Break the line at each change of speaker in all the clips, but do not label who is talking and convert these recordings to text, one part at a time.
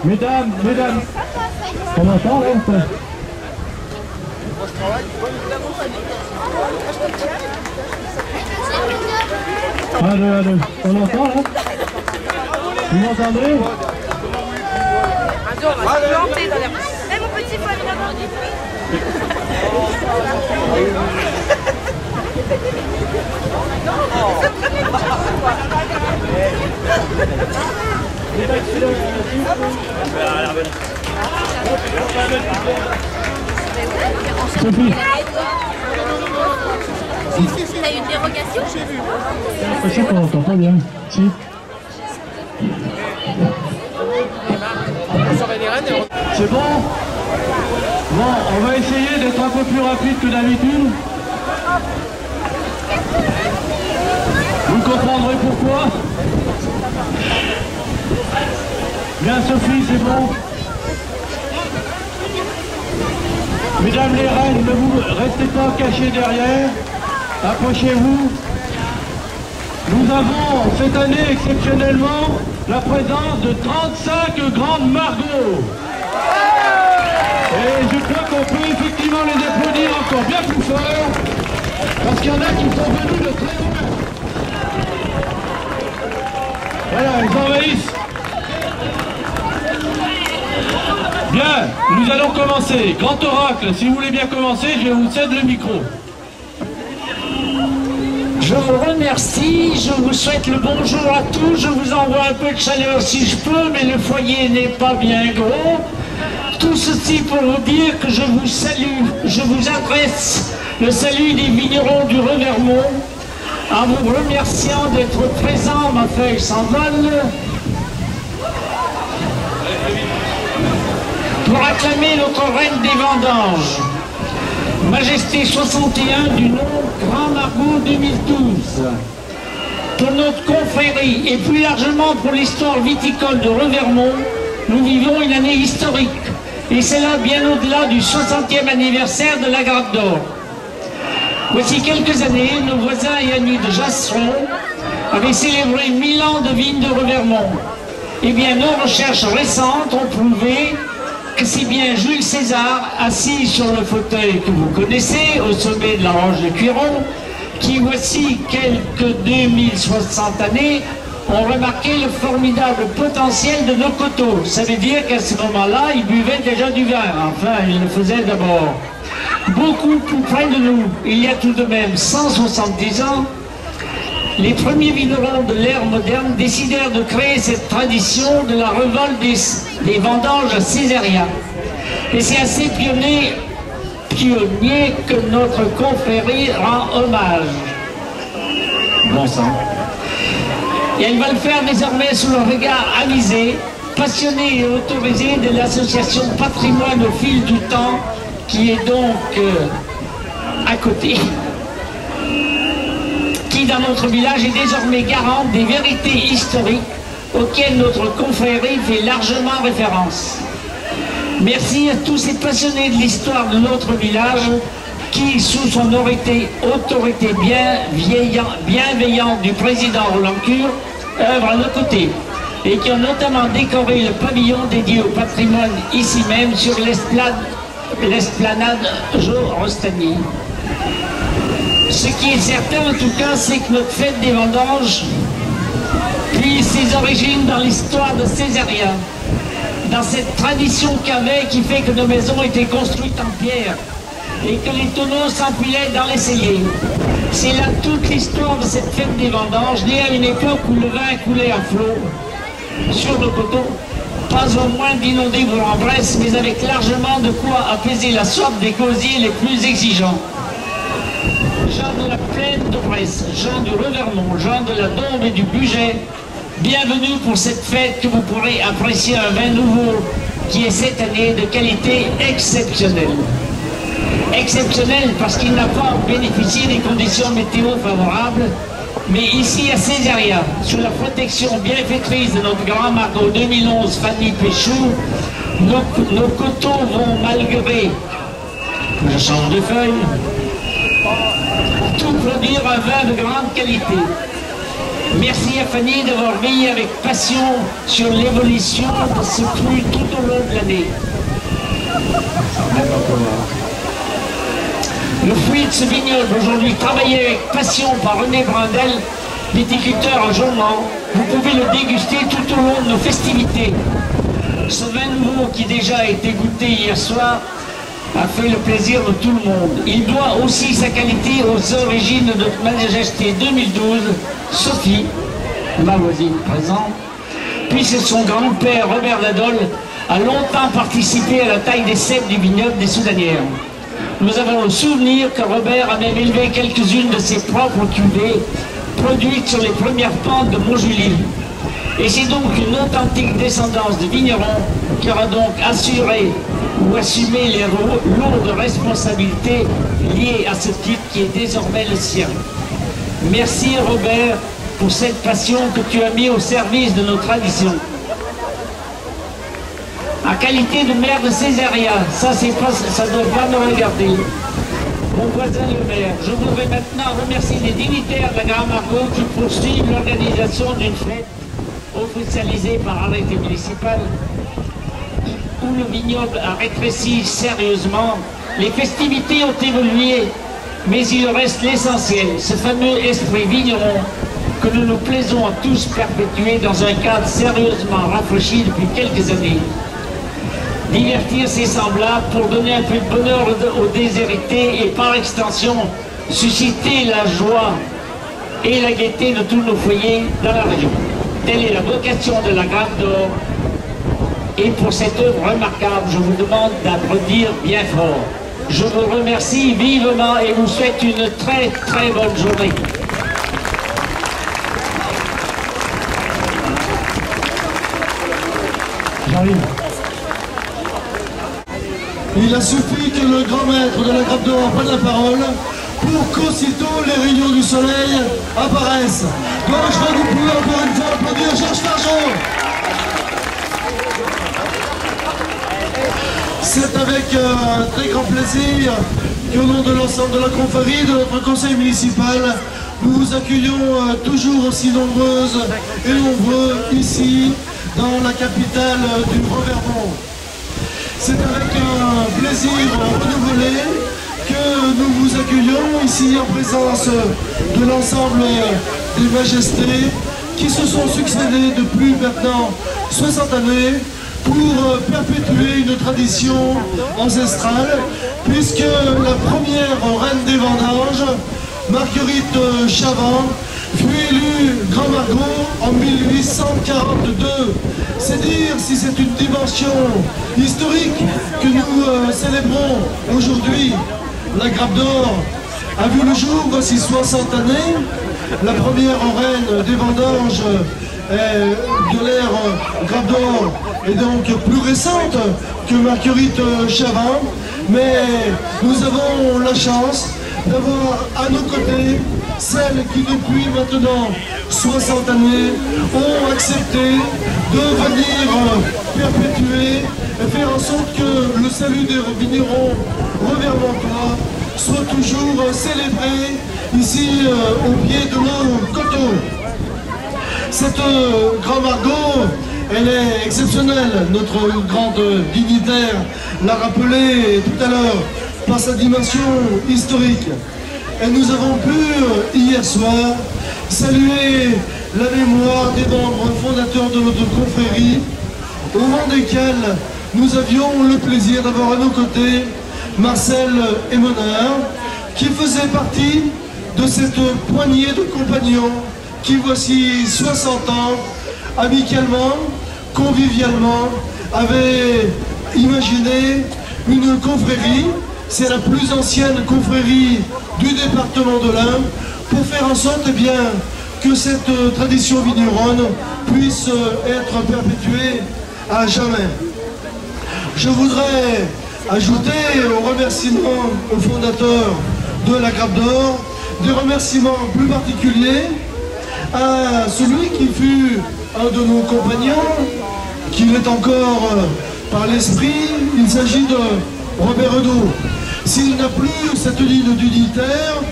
Mesdames, on entend là ou pas? Allô, on entend là? Vous m'entendez?
On va se planter dans l'air. Eh mon petit, faut aller là-bas.
Sophie.
T'as eu une dérogation?
Je sais qu'on n'entend pas bien. Si. C'est bon? Bon, on va essayer d'être un peu plus rapide que d'habitude. Vous comprendrez pourquoi. Bien Sophie, c'est bon. Mesdames les reines, ne vous restez pas cachés derrière. Approchez-vous. Nous avons cette année exceptionnellement la présence de 35 grandes margots. Et je crois qu'on peut effectivement les applaudir encore bien plus fort, parce qu'il y en a qui sont venus de très loin. Voilà, ils envahissent. Bien, nous allons commencer. Grand oracle, si vous voulez bien commencer, je vous cède le micro.
Je vous remercie, je vous souhaite le bonjour à tous, je vous envoie un peu de chaleur si je peux, mais le foyer n'est pas bien gros. Tout ceci pour vous dire que je vous salue, je vous adresse le salut des vignerons du Revermont, en vous remerciant d'être présents, ma feuille s'envole, pour acclamer notre reine des vendanges. Majesté 61 du nom Grand Margaux 2012. Pour notre confrérie et plus largement pour l'histoire viticole de Revermont, nous vivons une année historique. Et c'est là bien au-delà du 60e anniversaire de la Grappe d'Or. Voici quelques années, nos voisins et amis de Jasseron avaient célébré 1000 ans de vignes de Revermont. Eh bien, nos recherches récentes ont prouvé que c'est bien Jules César, assis sur le fauteuil que vous connaissez, au sommet de la Roche de Cuiron, qui voici quelques 2060 années, ont remarqué le formidable potentiel de nos coteaux. Ça veut dire qu'à ce moment-là, ils buvaient déjà du vin. Enfin, ils le faisaient d'abord. Beaucoup plus près de nous, il y a tout de même 170 ans, les premiers vignerons de l'ère moderne décidèrent de créer cette tradition de la révolte des vendanges césariens. Et c'est à ces pionniers que notre confrérie rend hommage. Bon sang. Et elle va le faire désormais sous le regard avisé, passionné et autorisé de l'association Patrimoine au fil du temps, qui est donc à côté, qui dans notre village est désormais garante des vérités historiques auxquelles notre confrérie fait largement référence. Merci à tous ces passionnés de l'histoire de notre village qui, sous son autorité bienveillante du président Roland Cure, œuvrent à nos côtés et qui ont notamment décoré le pavillon dédié au patrimoine ici même sur l'esplanade Jo Rostagny. Ce qui est certain en tout cas, c'est que notre fête des vendanges puise ses origines dans l'histoire de Césarien, dans cette tradition qu'avait qui fait que nos maisons étaient construites en pierre et que les tonneaux s'empilaient dans les celliers. C'est là toute l'histoire de cette fête des vendanges, née à une époque où le vin coulait à flot sur nos coteaux, pas au moins d'inonder vos embrasses, mais avec largement de quoi apaiser la soif des gosiers les plus exigeants. Gens de la plaine de Bresse, gens du Revermont, gens de la Dombe et du Bugey, bienvenue pour cette fête que vous pourrez apprécier un vin nouveau qui est cette année de qualité exceptionnelle. Exceptionnel parce qu'il n'a pas bénéficié des conditions météo favorables, mais ici à Césaria, sous la protection bienfaitrice de notre grand Margaux 2011 Fanny Péchou, nos coteaux vont malgré, je change de feuille, tout produire un vin de grande qualité. Merci à Fanny d'avoir veillé avec passion sur l'évolution de ce cru tout au long de l'année. Le fruit de ce vignoble, aujourd'hui travaillé avec passion par René Brindel, viticulteur à Jaumont, vous pouvez le déguster tout au long de nos festivités. Ce vin nouveau qui déjà a été goûté hier soir a fait le plaisir de tout le monde. Il doit aussi sa qualité aux origines de notre Majesté 2012, Sophie, ma voisine présente, puisque son grand-père Robert Ladol a longtemps participé à la taille des cèpes du vignoble des Soudanières. Nous avons le souvenir que Robert a même élevé quelques-unes de ses propres cuvées produites sur les premières pentes de Montjulie. Et c'est donc une authentique descendance de vignerons qui aura donc assuré ou assumé les lourdes responsabilités liées à ce titre qui est désormais le sien. Merci Robert pour cette passion que tu as mis au service de nos traditions. À qualité de maire de Césaria, ça ne doit pas me regarder. Mon voisin le maire, je voudrais maintenant remercier les dignitaires de la Grand Margot qui poursuivent l'organisation d'une fête officialisée par arrêté municipal où le vignoble a rétréci sérieusement. Les festivités ont évolué, mais il reste l'essentiel, ce fameux esprit vigneron que nous nous plaisons à tous perpétuer dans un cadre sérieusement rafraîchi depuis quelques années. Divertir ses semblables pour donner un peu de bonheur aux déshérités et par extension susciter la joie et la gaieté de tous nos foyers dans la région. Telle est la vocation de la Grappe d'Or. Et pour cette œuvre remarquable, je vous demande d'applaudir bien fort. Je vous remercie vivement et vous souhaite une très très bonne journée.
J'arrive.
Il a suffi que le grand maître de la Grappe d'Or prenne la parole pour qu'aussitôt les rayons du soleil apparaissent. Donc je vais vous pouvoir encore une fois applaudir Georges Fargeon. C'est avec un très grand plaisir qu'au nom de l'ensemble de la confrérie, de notre conseil municipal, nous vous accueillons toujours aussi nombreuses et nombreux ici dans la capitale du Revermont. C'est avec un plaisir renouvelé que nous vous accueillons ici en présence de l'ensemble des majestés qui se sont succédés depuis maintenant 60 années pour perpétuer une tradition ancestrale, puisque la première reine des vendanges, Marguerite Chavant, fut élue Grand Margot en 1842. C'est dire si c'est une dimension historique que nous célébrons aujourd'hui. La Grappe d'Or a vu le jour voici 60 années. La première reine des vendanges de l'ère Grappe d'Or est donc plus récente que Marguerite Chavant, mais nous avons la chance d'avoir à nos côtés celles qui depuis maintenant 60 années ont accepté de venir perpétuer et faire en sorte que le salut des vignerons revermontois soit toujours célébré ici au pied de nos coteaux. Cette Grand Margot, elle est exceptionnelle. Notre grande dignitaire l'a rappelé tout à l'heure par sa dimension historique. Et nous avons pu, hier soir, saluer la mémoire des membres fondateurs de notre confrérie, au rang desquels nous avions le plaisir d'avoir à nos côtés Marcel Émonard, qui faisait partie de cette poignée de compagnons qui, voici 60 ans, amicalement, convivialement, avaient imaginé une confrérie. C'est la plus ancienne confrérie du département de l'Ain, pour faire en sorte que cette tradition vigneronne puisse être perpétuée à jamais. Je voudrais ajouter aux remerciements aux fondateurs de la Grappe d'Or des remerciements plus particuliers à celui qui fut un de nos compagnons, qui l'est encore par l'esprit. Il s'agit de Robert Edeau. S'il n'a plus cette ligne d'unitaire,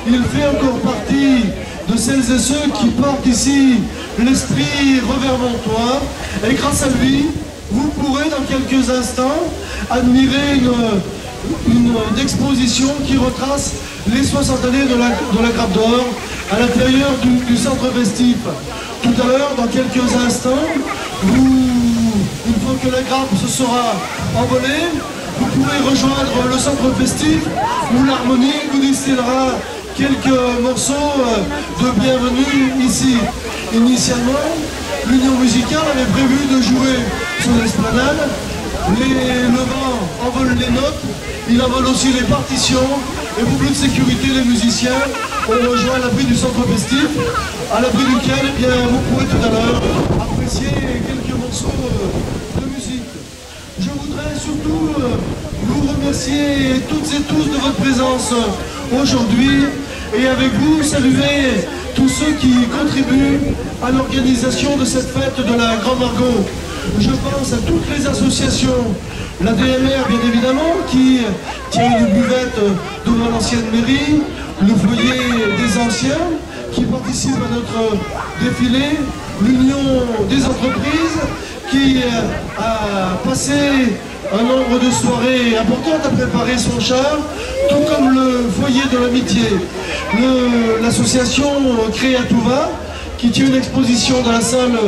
il fait encore partie de celles et ceux qui portent ici l'esprit revermontois. Et grâce à lui, vous pourrez dans quelques instants admirer une exposition qui retrace les 60 années de la Grappe d'Or à l'intérieur du centre festif. Tout à l'heure, dans quelques instants, une fois que la grappe se sera envolée, vous pourrez rejoindre le centre festif où l'harmonie vous distillera quelques morceaux de bienvenue ici. Initialement, l'Union musicale avait prévu de jouer sur l'esplanade. Le vent envole les notes, il envole aussi les partitions, et pour plus de sécurité, les musiciens ont rejoint l'abri du centre festif, à l'abri duquel eh bien, vous pourrez tout à l'heure apprécier quelques morceaux de musique. Je voudrais surtout vous remercier toutes et tous de votre présence aujourd'hui, et avec vous saluer tous ceux qui contribuent à l'organisation de cette fête de la Grande Margot. Je pense à toutes les associations, la DMR bien évidemment, qui tient une buvette devant l'ancienne mairie, le foyer des anciens, qui participe à notre défilé, l'Union des entreprises, qui a passé un nombre de soirées importantes à préparer son char, tout comme le foyer de l'amitié, l'association Créatouva, qui tient une exposition dans la salle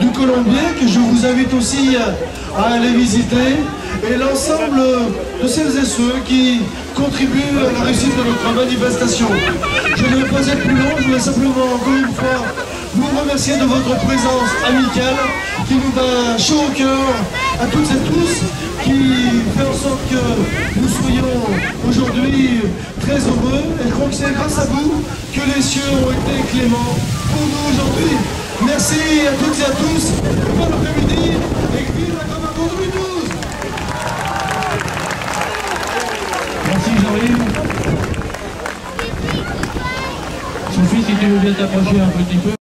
du Colombier, que je vous invite aussi à aller visiter, et l'ensemble de celles et ceux qui contribuent à la réussite de notre manifestation. Je ne vais pas être plus long, je voulais simplement encore une fois vous remercier de votre présence amicale qui nous va chaud au cœur à toutes et tous, qui fait en sorte que nous soyons aujourd'hui très heureux, et je crois que c'est grâce à vous que les cieux ont été cléments pour nous aujourd'hui. Merci à toutes et à tous, bon après-midi et vive la Grande Margot 2012.
Merci Jean-Yves. Sophie, si tu veux bien t'approcher un petit peu.